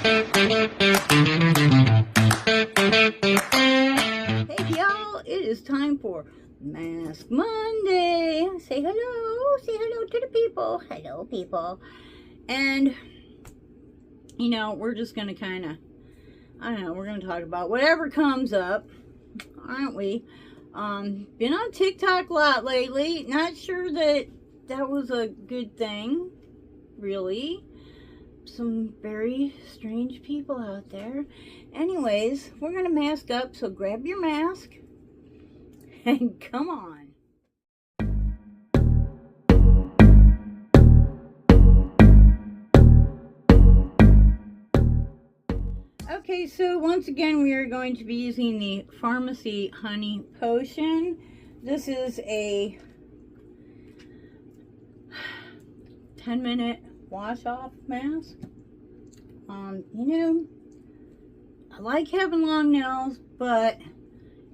Hey y'all, it is time for Mask Monday. Say hello to the people. Hello people. And, you know, we're just going to kind of, I don't know, we're going to talk about whatever comes up, aren't we? Been on TikTok a lot lately. Not sure that was a good thing, really. Some very strange people out there. Anyways, we're going to mask up, so grab your mask and come on. Okay, so once again we are going to be using the Pharmacy Honey Potion. This is a 10-minute wash-off mask. You know, I like having long nails, but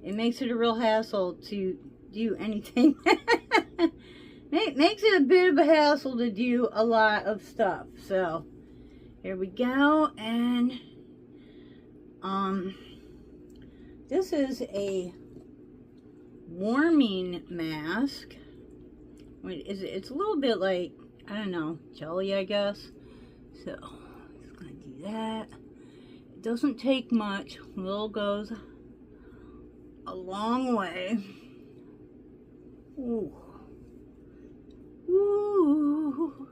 it makes it a real hassle to do anything. Makes it a bit of a hassle to do a lot of stuff. So, here we go, and this is a warming mask. It's a little bit like, I don't know, jelly, I guess. So, just gonna do that. It doesn't take much. Little goes a long way. Ooh. Ooh.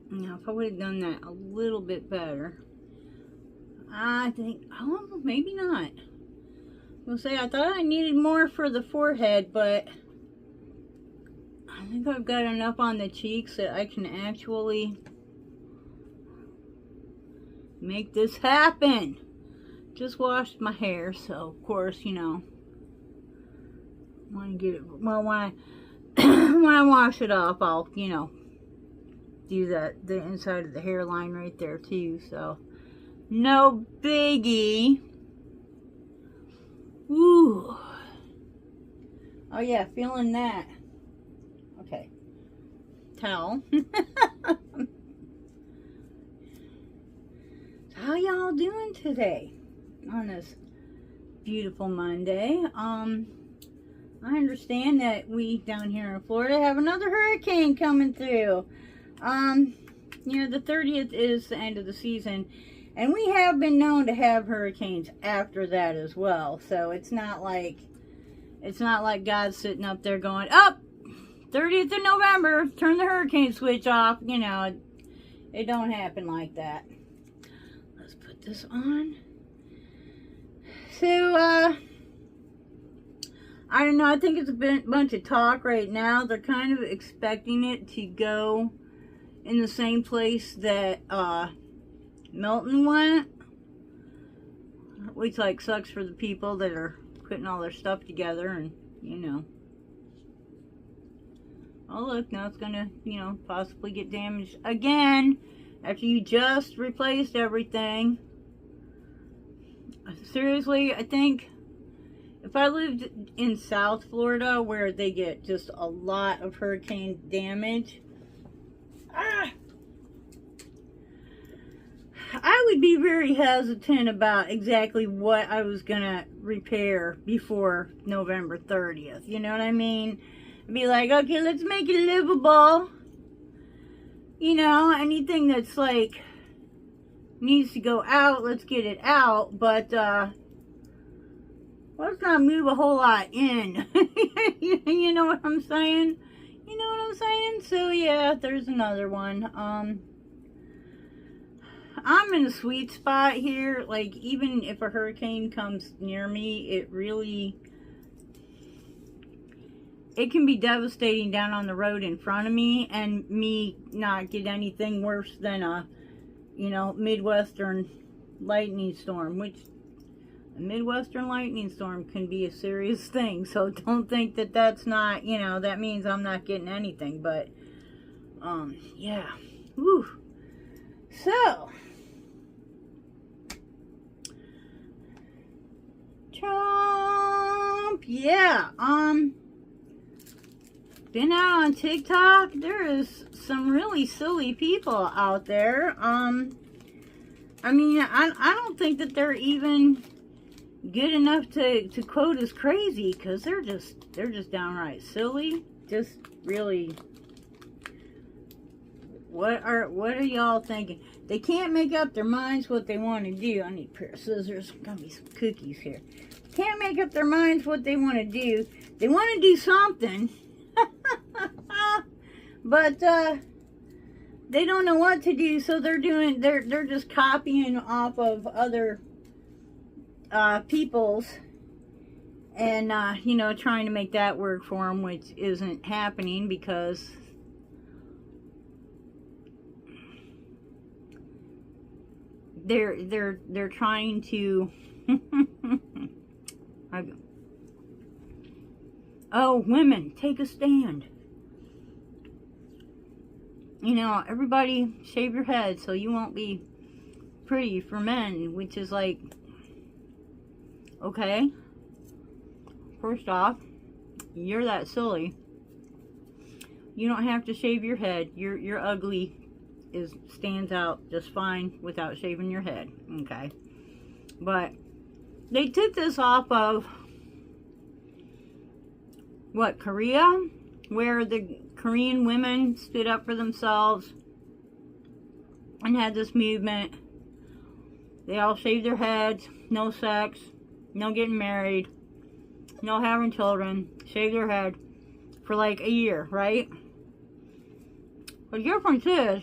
Now, if I would have done that a little bit better, I think, oh, maybe not. I'll say I thought I needed more for the forehead, but I think I've got enough on the cheeks that I can actually make this happen. Just washed my hair, so of course, you know, want to get it, well, when I when I wash it off, I'll, you know, do the inside of the hairline right there too, so no biggie. Ooh. Oh yeah, feeling that. Okay. Towel. How y'all doing today on this beautiful Monday? I understand that we down here in Florida have another hurricane coming through. You know, the 30th is the end of the season, and we have been known to have hurricanes after that as well. So it's not like God's sitting up there going, "Up, 30th of November, turn the hurricane switch off." You know, it don't happen like that. Let's put this on. So, I don't know. I think it's a bunch of talk right now. They're kind of expecting it to go in the same place that Milton went, which like sucks for the people that are putting all their stuff together, and you know. Oh look, now it's gonna, you know, possibly get damaged again after you just replaced everything. Seriously, I think if I lived in South Florida where they get just a lot of hurricane damage, I would be very hesitant about exactly what I was gonna repair before November 30th. You know what I mean? I'd be like, okay, let's make it livable. You know, anything that's like needs to go out, let's get it out. But let's not move a whole lot in. You know what I'm saying? You know what I'm saying? So yeah, there's another one. I'm in a sweet spot here. Like, even if a hurricane comes near me, it can be devastating down on the road in front of me, and me not get anything worse than a, you know, Midwestern lightning storm, which a Midwestern lightning storm can be a serious thing. So don't think that that's not, you know, that means I'm not getting anything. But yeah. Whew. So Trump, yeah. been out on TikTok, there is some really silly people out there. I mean, I don't think that they're even good enough to quote as crazy, because they're just downright silly. Just really, what are y'all thinking? They can't make up their minds what they want to do. I need a pair of scissors. Got me some cookies here. Can't make up their minds what they want to do. They want to do something, but they don't know what to do. So they're just copying off of other people's, and you know, trying to make that work for them, which isn't happening, because they're trying to oh, women, take a stand. You know, everybody shave your head so you won't be pretty for men, which is like, okay, first off, you're that silly. You don't have to shave your head. Your ugly stands out just fine without shaving your head, okay? But they took this off of what, Korea, where the Korean women stood up for themselves and had this movement. They all shaved their heads, no sex, no getting married, no having children, shave their head for like a year, right? But the difference is,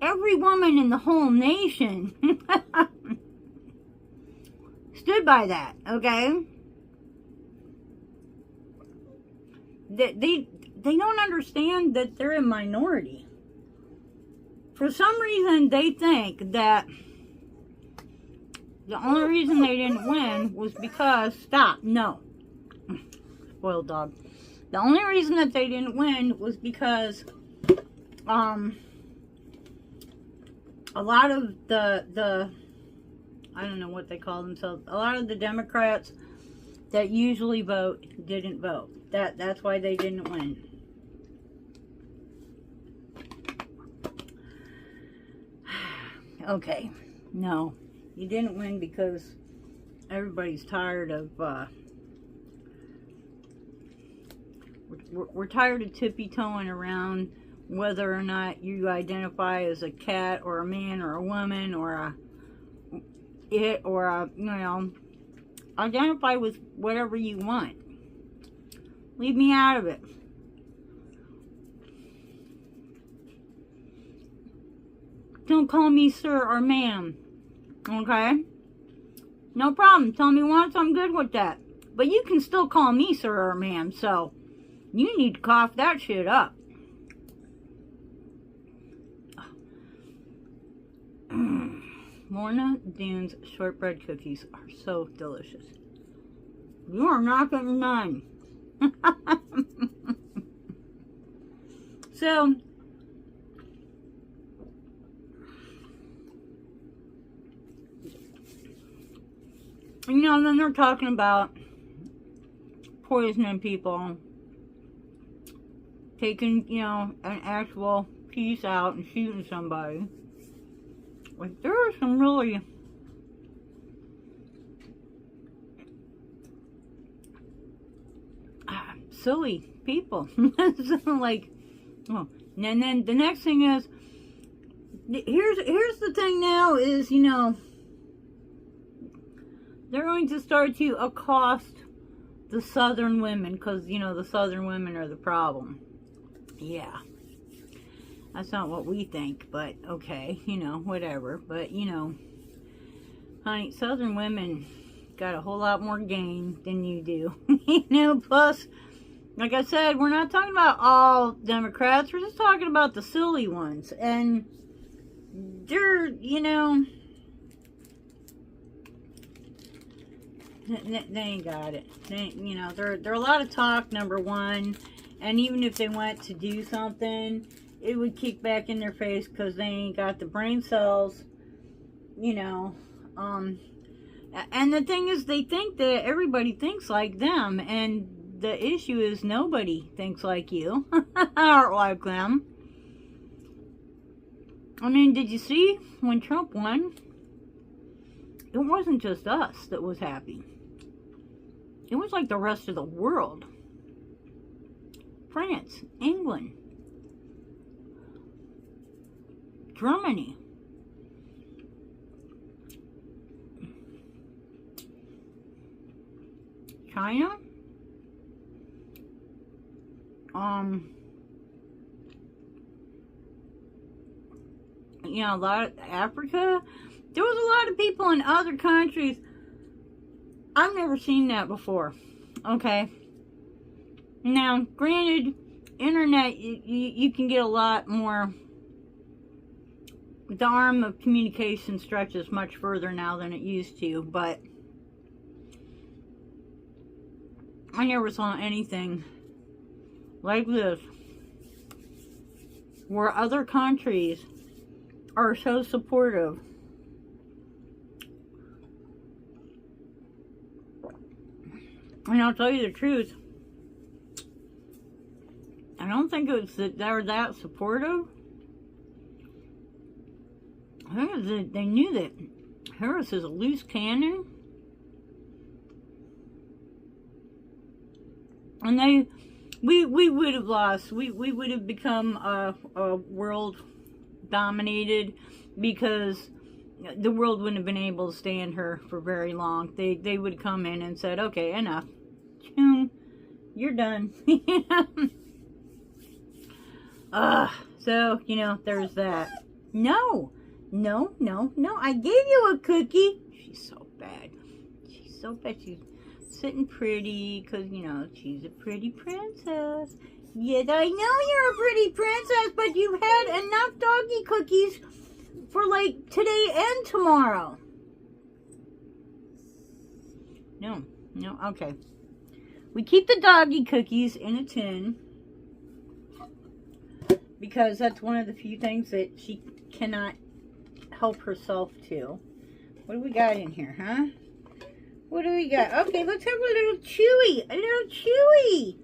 every woman in the whole nation stood by that, okay? They don't understand that they're a minority. For some reason, they think that the only reason they didn't win was because, stop, no. Spoiled dog. The only reason that they didn't win was because, a lot of the I don't know what they call themselves, a lot of the Democrats that usually vote didn't vote. That's why they didn't win. Okay, no, you didn't win because everybody's tired of we're tired of tippy-toeing around whether or not you identify as a cat or a man or a woman or a you know, identify with whatever you want. Leave me out of it. Don't call me sir or ma'am, okay? No problem. Tell me once, I'm good with that. But you can still call me sir or ma'am, so you need to cough that shit up. Lorna Doon's shortbread cookies are so delicious. You are not getting none. So, you know, then they're talking about poisoning people, taking, you know, an actual piece out and shooting somebody. Like, there are some really silly people. So, like, oh, and then the next thing is, here's the thing now is, you know, they're going to start to accost the southern women, because, you know, the southern women are the problem. Yeah. That's not what we think, but okay, you know, whatever. But, you know, honey, southern women got a whole lot more game than you do. You know, plus, like I said, we're not talking about all Democrats. We're just talking about the silly ones. And they're, you know, they ain't got it. They, you know, they're a lot of talk, number one. And even if they went to do something, it would kick back in their face because they ain't got the brain cells, you know. And the thing is, they think that everybody thinks like them, and the issue is nobody thinks like you or like them. I mean, did you see when Trump won? It wasn't just us that was happy. It was like the rest of the world. France, England, Germany. China. You know, a lot of Africa. There was a lot of people in other countries. I've never seen that before. Okay. Now, granted, internet, you can get a lot more. The arm of communication stretches much further now than it used to, but I never saw anything like this, where other countries are so supportive. And I'll tell you the truth, I don't think it's that they're that supportive. I think it's that they knew that Harris is a loose cannon. And we would have lost. We would have become a world dominated, because the world wouldn't have been able to stand her for very long. They would come in and said, okay, enough. You're done. So, you know, there's that. No. I gave you a cookie. She's so bad. She's so bad. She's sitting pretty, because, you know, she's a pretty princess. Yes, I know you're a pretty princess, but you've had enough doggy cookies for, like, today and tomorrow. No, okay. We keep the doggy cookies in a tin, because that's one of the few things that she cannot help herself to. What do we got in here, huh? What do we got? Okay, let's have a little Chewy. A little Chewy.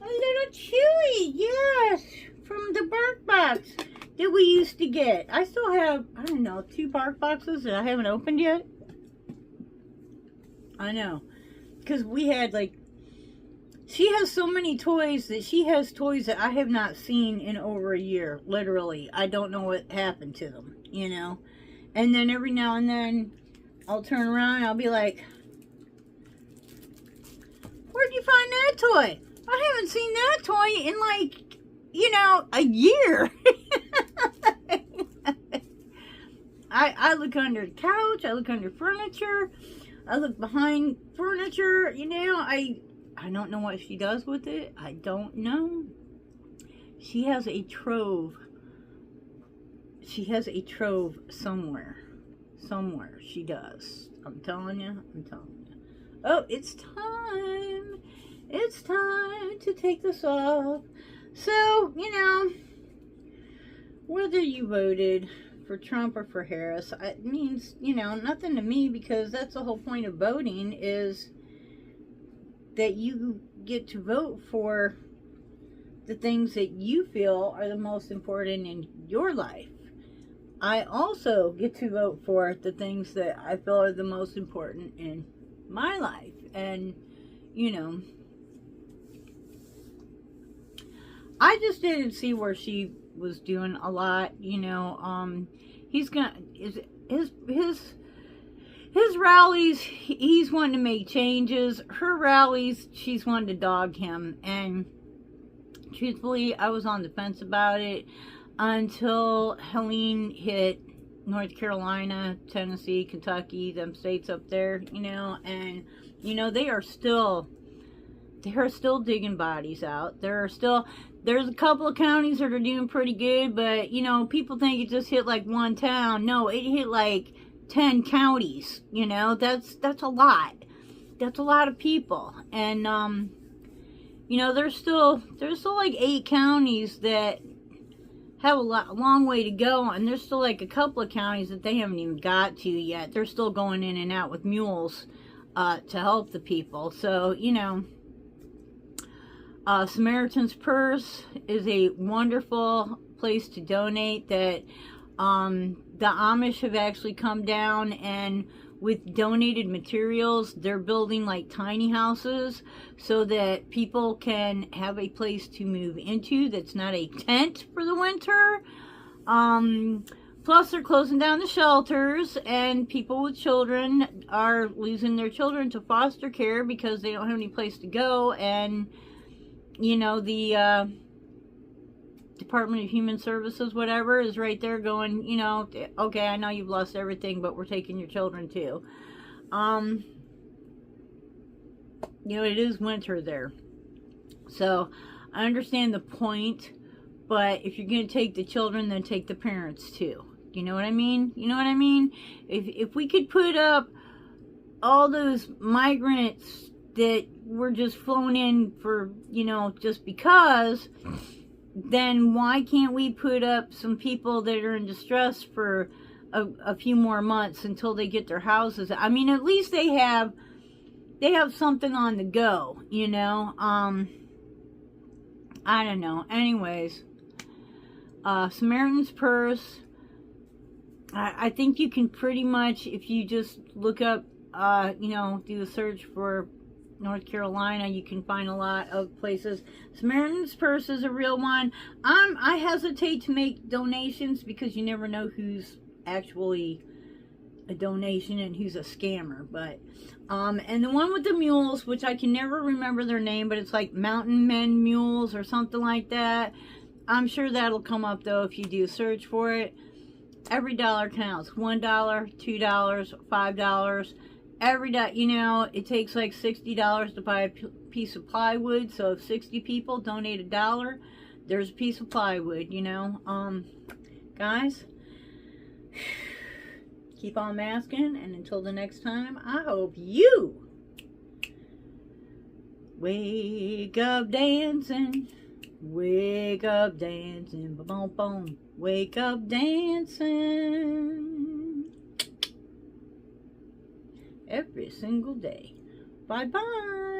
A little Chewy, yes. From the Bark Box that we used to get. I still have, I don't know, 2 Bark Boxes that I haven't opened yet. I know. Because we had, like, she has so many toys that she has toys that I have not seen in over a year. Literally. I don't know what happened to them, you know. And then every now and then, I'll turn around and I'll be like, where'd you find that toy? I haven't seen that toy in, like, you know, a year. I look under the couch. I look under furniture. I look behind furniture. You know, I don't know what she does with it. I don't know. She has a trove. She has a trove somewhere. Somewhere she does. I'm telling you. Oh, it's time. It's time to take this off. So, you know, whether you voted for Trump or for Harris, it means, you know, nothing to me, because that's the whole point of voting, is that you get to vote for the things that you feel are the most important in your life. I also get to vote for the things that I feel are the most important in my life. And, you know, I just didn't see where she was doing a lot, you know. He's gonna, his rallies, he's wanting to make changes. Her rallies, she's wanting to dog him. And truthfully, I was on the fence about it until Helene hit North Carolina, Tennessee, Kentucky, them states up there, you know. And, you know, they are still digging bodies out. There's a couple of counties that are doing pretty good, but, you know, people think it just hit like one town. No, it hit like 10 counties, you know. That's a lot. That's a lot of people. And, you know, there's still like 8 counties that have a long way to go, and there's still like a couple of counties that they haven't even got to yet. They're still going in and out with mules to help the people. So, you know, Samaritan's Purse is a wonderful place to donate that the Amish have actually come down, and with donated materials, they're building like tiny houses so that people can have a place to move into that's not a tent for the winter. Plus, they're closing down the shelters, and people with children are losing their children to foster care because they don't have any place to go. And, you know, the Department of Human Services, whatever, is right there going, you know, okay, I know you've lost everything, but we're taking your children too. You know, it is winter there. So, I understand the point, but if you're going to take the children, then take the parents too. You know what I mean? You know what I mean? If we could put up all those migrants that were just flown in for, you know, just because, then why can't we put up some people that are in distress for a few more months until they get their houses? I mean, at least they have something on the go, you know? I don't know. Anyways, Samaritan's Purse, I think you can pretty much, if you just look up, you know, do a search for North Carolina, you can find a lot of places. Samaritan's Purse is a real one. I hesitate to make donations because you never know who's actually a donation and who's a scammer. But and the one with the mules, which I can never remember their name, but it's like Mountain Men Mules or something like that. I'm sure that'll come up though if you do a search for it. Every dollar counts. $1, $2, $5. Every day, you know, it takes like $60 to buy a piece of plywood. So if 60 people donate $1, there's a piece of plywood, you know. Guys, keep on masking, and until the next time, I hope you wake up dancing, boom, boom, wake up dancing every single day. Bye-bye.